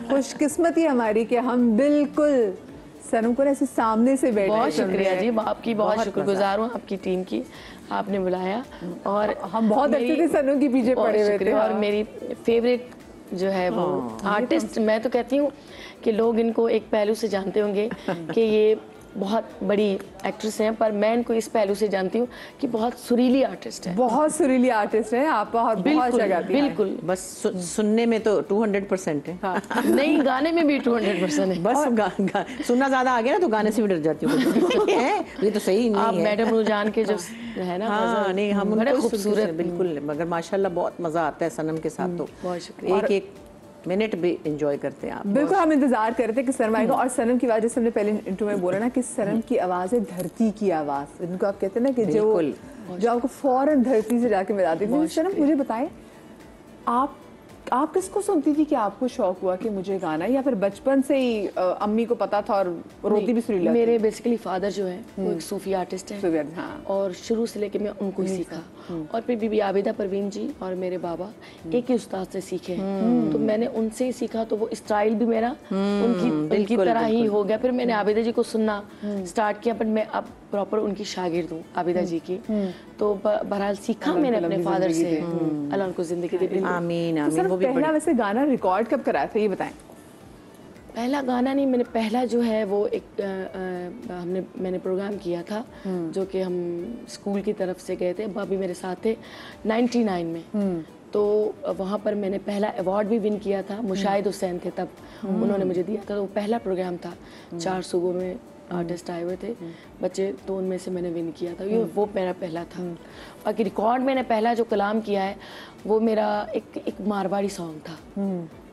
खुशकिस्मती हमारी कि हम बिल्कुल सनम को ऐसे सामने से बैठे। बहुत शुक्रिया जी, आपकी बहुत शुक्रगुजार हूँ, आपकी टीम की, आपने बुलाया। और हम बहुत अच्छे से सनम के पीछे पड़े हुए थे। और मेरी फेवरेट जो है वो आर्टिस्ट, मैं तो कहती हूँ कि लोग इनको एक पहलू से जानते होंगे कि ये बहुत बड़ी एक्ट्रेस हैं, पर मैं इनको इस पहलू से जानती हूँ कि बहुत सुरीली आर्टिस्ट है। बहुत सुरीली आर्टिस्ट है आप, और बहुत अच्छा गाती हैं। बिल्कुल, बस सुनने में तो 200% है। हाँ। नहीं, गाने में भी 200% है। बस सुनना ज्यादा आ गया ना तो गाने से भी डर जाती हूँ। ये तो सही नहीं आप है। मैडम रुझान के जो है ना, हाँ नहीं, हम बड़े उनको खूबसूरत, बिल्कुल, मगर माशाल्लाह बहुत मजा आता है सनम के साथ। तो बहुत शुक्रिया। एक एक मिनट भी एंजॉय करते हैं आप। बिल्कुल, हम इंतजार करते हैं कि सनम आएगा। और सनम की आवाज़, जैसे हमने पहले इंटरव्यू में बोला ना कि सनम की आवाज़ है धरती की आवाज़, इनको आप कहते हैं ना कि जो आपको फौरन धरती से जाके मिलाती थी। सनम मुझे बताएं, आप किसको सुनती थी कि आपको शौक हुआ कि मुझे गाना, या फिर बचपन से ही अम्मी को पता था और रोती भी सुरीला? मेरे बेसिकली फादर जो है वो एक सूफी आर्टिस्ट है। हाँ। और शुरू से लेके मैं उनको ही सीखा। और फिर बीबी आबिदा परवीन जी और मेरे बाबा एक ही उस्ताद से सीखे हैं, तो मैंने उनसे ही सीखा। तो वो स्टाइल भी मेरा उनकी तरह ही हो गया। फिर मैंने आबिदा जी को सुनना स्टार्ट किया, पर मैं अब प्रॉपर उनकी शागिर्द हूँ आबिदा जी की। तो बहरहाल सीखा मैंने अपने फादर से, अल्लाह उनको जिंदगी दे। आमीन आमीन। वो भी पहला वैसे गाना रिकॉर्ड कब कराया था, ये बताएं? पहला गाना नहीं, मैंने पहला जो है वो एक मैंने प्रोग्राम किया था जो कि हम स्कूल की तरफ से गए थे, भाभी मेरे साथ थे 99 में। तो वहाँ पर मैंने पहला अवार्ड भी विन किया था। मुशाहिद हुसैन थे तब, उन्होंने मुझे दिया था। तो वो पहला प्रोग्राम था, 4 सूबों में आर्टिस्ट आए हुए थे बच्चे, तो उनमें से मैंने विन किया था। ये वो मेरा पहला था। बाकी रिकॉर्ड मैंने पहला जो कलाम किया है वो मेरा एक मारवाड़ी सॉन्ग था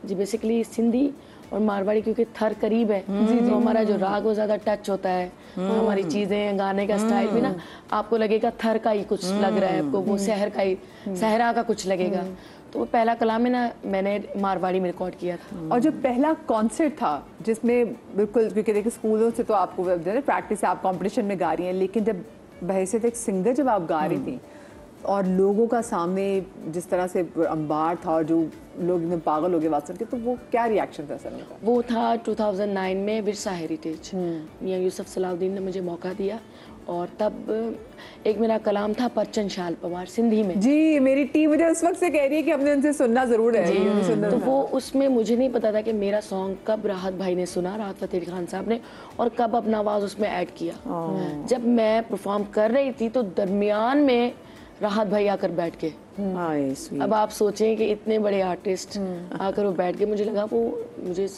जी। बेसिकली सिंधी और मारवाड़ी, क्योंकि थर करीब है तो हमारा जो राग वो ज़्यादा टच होता है। हमारी चीज़ें, गाने का स्टाइल भी ना आपको लगेगा थर का ही कुछ लग रहा है, आपको वो शहर का ही, सहरा का कुछ लगेगा। तो वो पहला कलाम है ना, मैंने मारवाड़ी में रिकॉर्ड किया था। और जो पहला कॉन्सर्ट था जिसमें बिल्कुल, क्योंकि देखिए स्कूलों से तो आपको प्रैक्टिस से आप कंपटीशन में गा रही हैं, लेकिन जब बहैसियत एक सिंगर जब आप गा रही थी और लोगों का सामने जिस तरह से अंबार था और जो लोग एकदम पागल हो गए बात सुन के, तो वो क्या रिएक्शन था सर का? वो था 2009 में विरसा हेरिटेज, मियां यूसुफ सलाउद्दीन ने मुझे मौका दिया। और तब एक मेरा कलाम था परचन शाल पवार सिंधी में। जी, मेरी टीम मुझे उस वक्त से कह रही है कि हमने उनसे सुनना जरूर है जी। तो वो उसमें मुझे नहीं पता था कि मेरा सॉन्ग कब राहत भाई ने सुना, राहत फतेह अली खान साहब ने, और कब अपना आवाज़ उसमें ऐड किया। जब मैं परफॉर्म कर रही थी तो दरमियान में राहत भाई आकर बैठ गए। अब आप सोचें कि इतने बड़े आर्टिस्ट आकर वो बैठ गए, मुझे लगा वो मुझे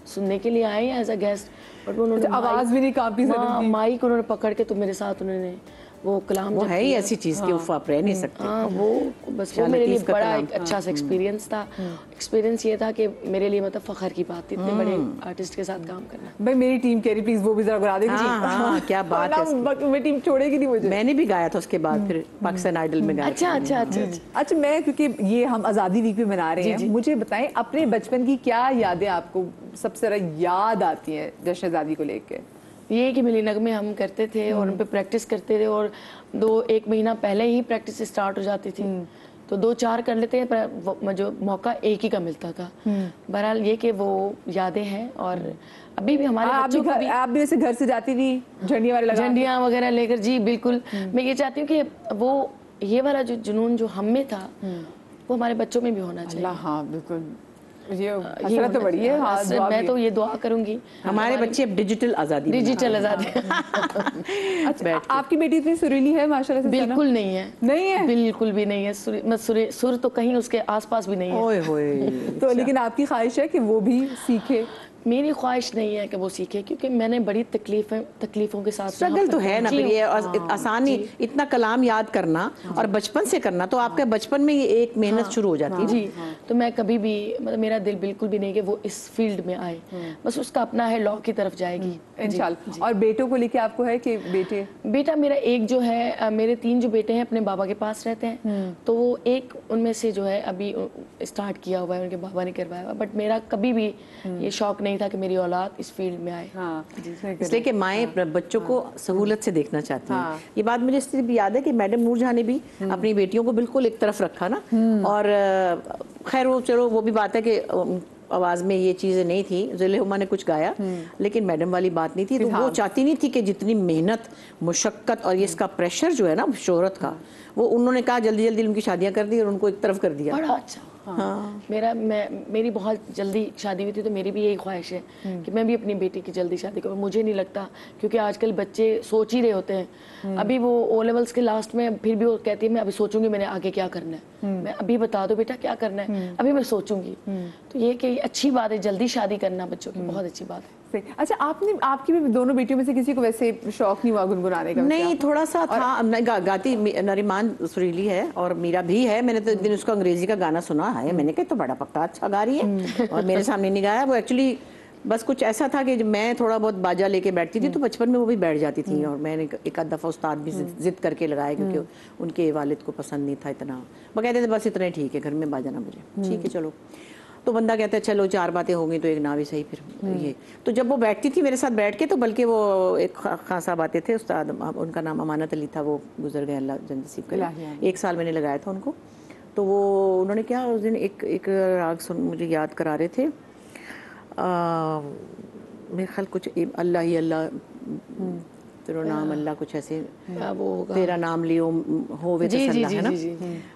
सुनने के लिए आए या एज अ गेस्ट, बट उन्होंने आवाज भी नहीं काफी माइक उन्होंने पकड़ के तो मेरे साथ उन्होंने वो कलाम, वो है ही ऐसी चीज कि उफ आप रह नहीं सकते। हाँ, वो बस वो मेरे लिए बड़ा एक अच्छा सा एक्सपीरियंस था। एक्सपीरियंस ये था कि मेरे लिए मतलब फखर की बात थी इतने बड़े आर्टिस्ट के साथ काम करना। भाई मेरी टीम कह रही प्लीज वो भी जरा करा देगी। हाँ, क्या बात है, मेरी टीम छोड़ेगी नहीं मुझे। मैंने भी गाया था उसके बाद, फिर पाकिस्तान आइडल में गाया। अच्छा, मैं क्योंकि ये हम आज़ादी वीक भी मना रहे हैं, मुझे बताएं अपने बचपन की क्या यादें आपको सबसे ज्यादा याद आती हैं जश्न आज़ादी को लेकर? ये कि मिली नगमे हम करते थे और उन पे प्रैक्टिस करते थे, और 1 महीना पहले ही प्रैक्टिस स्टार्ट हो जाती थी। तो 2-4 कर लेते हैं, पर जो मौका एक ही का मिलता था। बहरहाल ये कि वो यादें हैं। और अभी भी हमारे बच्चों को भी, आप भी वैसे घर से जाती थी झंडियाँ वगैरह लेकर? जी बिल्कुल। मैं ये चाहती हूँ कि वो ये वाला जो जुनून जो हम में था वो हमारे बच्चों में भी होना चाहिए। हाँ बिल्कुल, ये हसरत तो बड़ी है। हाँ, मैं तो ये दुआ करूंगी हमारे बच्चे अब डिजिटल आज़ादी। अच्छा, आपकी बेटी इतनी सुरीली है माशाल्लाह से? बिल्कुल नहीं है, नहीं है, बिल्कुल भी नहीं है। सुर तो कहीं उसके आसपास भी नहीं है। ओए होए। तो लेकिन आपकी ख्वाहिश है कि वो भी सीखे? मेरी ख्वाहिश नहीं है कि वो सीखे, क्योंकि मैंने बड़ी तकलीफों के साथ स्ट्रगल तो है ना, फिर ये आसानी इतना कलाम याद करना और बचपन से करना, तो आपके बचपन में ये एक मेहनत शुरू हो जाती है जी। तो मैं कभी भी मतलब मेरा दिल बिल्कुल भी नहीं कि वो इस फील्ड में आए, बस उसका अपना है, लॉ की तरफ जाएगी इंशाल्लाह। और बेटों को लेके आपको है कि बेटा मेरा एक जो है, मेरे 3 जो बेटे हैं अपने बाबा के पास रहते हैं, तो वो एक उनमें से जो है अभी स्टार्ट किया हुआ है, उनके बाबा ने करवाया हुआ। बट मेरा कभी भी ये शौक नहीं था कि मेरी औलाद इस फील्ड में आए। इसलिए कि माएँ बच्चों को सहूलत से देखना चाहती हैं। ये बात मुझे इसलिए भी याद है कि मैडम नूरजहां ने भी अपनी बेटियों को बिल्कुल एक तरफ रखा ना। और खैर वो चलो वो भी बात है कि आवाज में ये चीजें नहीं थी, ज़िले हुमा ने कुछ गाया लेकिन मैडम वाली बात नहीं थी। तो वो चाहती नहीं थी कि जितनी मेहनत, मुशक्कत और ये इसका प्रेशर जो है ना शोहरत का, वो उन्होंने कहा जल्दी जल्दी उनकी शादियां कर दी और उनको एक तरफ कर दिया। बड़ा अच्छा। हाँ। मेरी बहुत जल्दी शादी हुई थी, तो मेरी भी यही ख्वाहिश है कि मैं भी अपनी बेटी की जल्दी शादी करूँ। मुझे नहीं लगता, क्योंकि आजकल बच्चे सोच ही रहे होते हैं। अभी वो ओ लेवल्स के लास्ट में फिर भी वो कहती है मैं अभी सोचूंगी मैंने आगे क्या करना है। मैं अभी बता दो बेटा क्या करना है, अभी मैं सोचूंगी। तो ये कि अच्छी बात है, जल्दी शादी करना बच्चों की बहुत अच्छी बात है। अच्छा, आपकी भी दोनों बेटियों में से किसी को वैसे शौक नहीं हुआ गुनगुनाने का? नहीं, थोड़ा सा था। गाती नरीमान सुरीली है और मीरा भी है। मैंने तो एक दिन उसका अंग्रेजी का गाना सुना है, मैंने कहा तो बड़ा पक्का अच्छा गा रही है, और मेरे सामने नहीं गाया। वो एक्चुअली बस कुछ ऐसा था कि मैं थोड़ा बहुत बाजा लेके बैठती थी, तो बचपन में वो भी बैठ जाती थी, और मैंने एक आध दफ़ा उस्ताद भी जिद करके लगाया, क्योंकि उनके वालिद को पसंद नहीं था इतना। वो कहते थे बस इतना ही ठीक है, घर में बाजा ना बजे, ठीक है चलो। तो बंदा कहता है चलो 4 बातें हो गई तो एक ना भी सही। फिर ये तो जब वो बैठती थी मेरे साथ बैठ के, तो बल्कि वो एक खान साहब आते थे उस्ताद, उनका नाम अमानत अली था, वो गुजर गए, अल्लाह जन्नत नसीब करे। 1 साल मैंने लगाया था उनको। तो वो उन्होंने क्या उस दिन एक राग सुन मुझे याद करा रहे थे, मेरे ख्याल कुछ अल्लाह ही अल्लाह तेरा नाम अल्लाह, कुछ ऐसे वो तेरा नाम लियो होवे तसल्ला, है ना।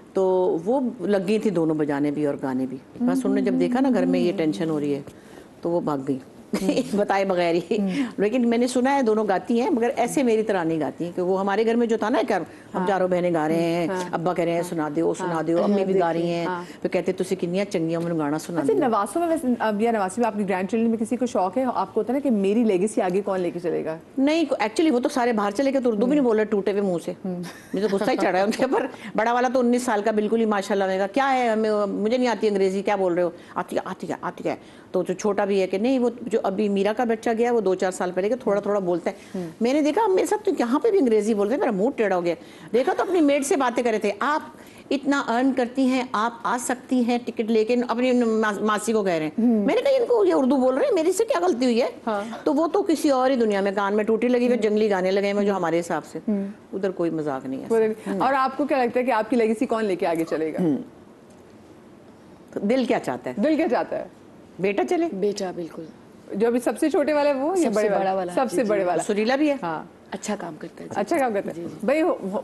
तो वो लगी थी दोनों बजाने भी और गाने भी। बस उन्होंने जब देखा ना घर में ये टेंशन हो रही है, तो वो भाग गई बताए बगैर ही। लेकिन मैंने सुना है दोनों गाती हैं, मगर ऐसे मेरी तरह नहीं गाती हैं। कि वो हमारे घर में जो था ना, क्या हम चारों बहनें गा रहे हैं, अब्बा कह रहे हैं सुना दो सुना दो, अम्मी भी गा रही हैं, फिर कहते तुसी कितनी चंगियां मैंने गाना सुना। अच्छा, नवासों में वैसे या नवासी में आपकी ग्रैंड चिल्ड्रन में किसी को शौक है? आपको होता है ना कि मेरी लेगेसी आगे कौन लेके चलेगा? नहीं, एक्चुअली वो तो सारे बाहर चले गए, तो उर्दू भी नहीं बोल रहे टूटे हुए मुंह से। मुझे तो गुस्सा ही चढ़ा है उनके ऊपर। बड़ा वाला तो 19 साल का बिल्कुल ही माशाल्लाह में, क्या है मुझे नहीं आती अंग्रेजी, क्या बोल रहे हो? आती है। तो जो छोटा भी है कि नहीं, वो जो अभी मीरा का बच्चा गया वो 2-4 साल पहले के थोड़ा थोड़ा बोलता है। मैंने देखा मेरे साथ तो यहाँ पे भी अंग्रेजी बोलते हैं, मेरा मुंह टेढ़ा हो गया। देखा तो अपनी मेड से बातें कर रहे थे, आप इतना अर्न करती हैं, आप आ सकती हैं टिकट लेके, अपनी मासी को कह रहे हैं। मैंने कहा इनको ये उर्दू बोल रहे हैं, मेरी से क्या गलती हुई है? हाँ। तो वो तो किसी और ही दुनिया में, कान में टूटी लगी हुई, जंगली गाने लगे हैं जो हमारे हिसाब से, उधर कोई मजाक नहीं है। और आपको क्या लगता है कि आपकी लेगेसी कौन लेके आगे चलेगा? तो दिल क्या चाहता है? दिल क्या चाहता है? बेटा चले। बेटा बिल्कुल। जो अभी सबसे छोटे वाले वो या बड़े वाला? सबसे बड़े वाला सुरीला भी है। हाँ, अच्छा काम करता है। अच्छा काम करता है भाई।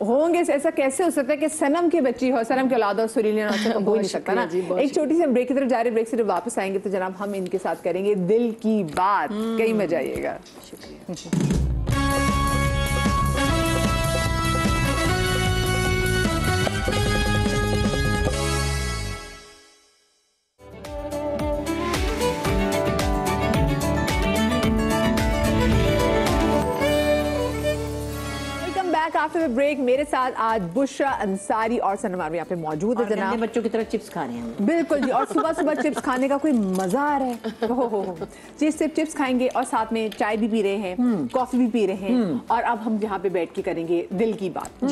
होंगे ऐसा कैसे हो सकता है कि सनम की बच्ची हो, सनम के औलाद हो, सुरीलिया हो नहीं सकता ना। एक छोटी सी ब्रेक की तरफ जा रहे, ब्रेक से जब वापस आएंगे तो जनाब हम इनके साथ करेंगे दिल की बात। कहीं मजा आइएगा। शुक्रिया। आफ्टर ब्रेक मेरे साथ आज बुशरा अंसारी और सनम आरवी यहाँ पे मौजूद है जनाब। बच्चों की तरह चिप्स खा रहे हैं। बिल्कुल जी, और सुबह सुबह चिप्स खाने का कोई मजा आ रहा है। हो जी, सिर्फ चिप्स खाएंगे और साथ में चाय भी पी रहे हैं, कॉफी भी पी रहे हैं, और अब हम यहाँ पे बैठ के करेंगे दिल की बात।